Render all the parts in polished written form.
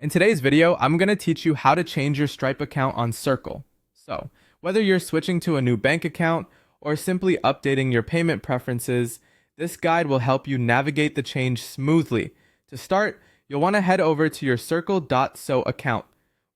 In today's video, I'm going to teach you how to change your Stripe account on Circle. So, whether you're switching to a new bank account or simply updating your payment preferences, this guide will help you navigate the change smoothly. To start, you'll want to head over to your Circle.so account.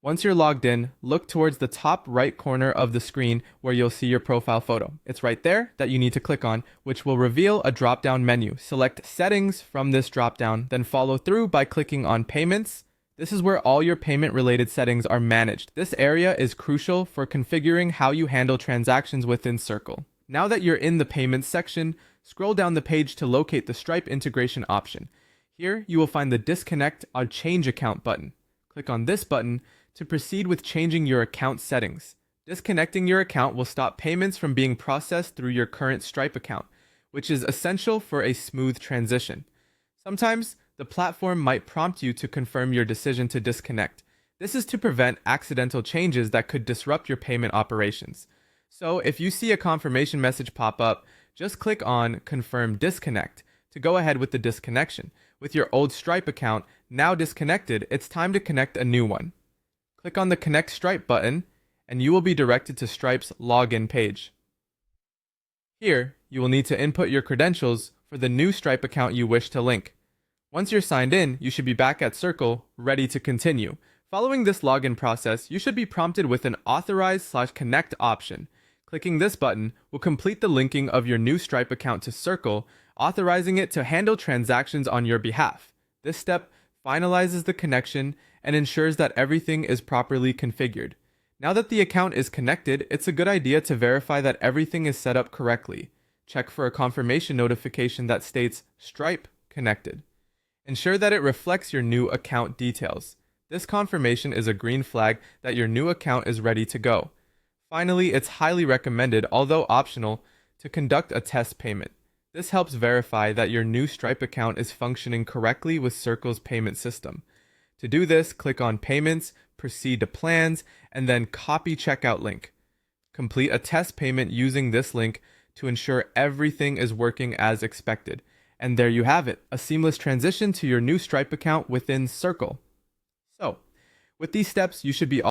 Once you're logged in, look towards the top right corner of the screen where you'll see your profile photo. It's right there that you need to click on, which will reveal a drop-down menu. Select Settings from this drop-down, then follow through by clicking on Payments. This is where all your payment-related settings are managed. This area is crucial for configuring how you handle transactions within Circle. Now that you're in the Payments section, scroll down the page to locate the Stripe integration option. Here, you will find the Disconnect or Change Account button. Click on this button to proceed with changing your account settings. Disconnecting your account will stop payments from being processed through your current Stripe account, which is essential for a smooth transition. Sometimes, the platform might prompt you to confirm your decision to disconnect. This is to prevent accidental changes that could disrupt your payment operations. So, if you see a confirmation message pop up, just click on Confirm Disconnect to go ahead with the disconnection. With your old Stripe account now disconnected, it's time to connect a new one. Click on the Connect Stripe button, and you will be directed to Stripe's login page. Here, you will need to input your credentials for the new Stripe account you wish to link. Once you're signed in, you should be back at Circle, ready to continue. Following this login process, you should be prompted with an Authorize/Connect option. Clicking this button will complete the linking of your new Stripe account to Circle, authorizing it to handle transactions on your behalf. This step finalizes the connection and ensures that everything is properly configured. Now that the account is connected, it's a good idea to verify that everything is set up correctly. Check for a confirmation notification that states Stripe connected. Ensure that it reflects your new account details. This confirmation is a green flag that your new account is ready to go. Finally, it's highly recommended, although optional, to conduct a test payment. This helps verify that your new Stripe account is functioning correctly with Circle's payment system. To do this, click on Payments, proceed to Plans, and then copy checkout link. Complete a test payment using this link to ensure everything is working as expected. And there you have it, a seamless transition to your new Stripe account within Circle. So, with these steps, you should be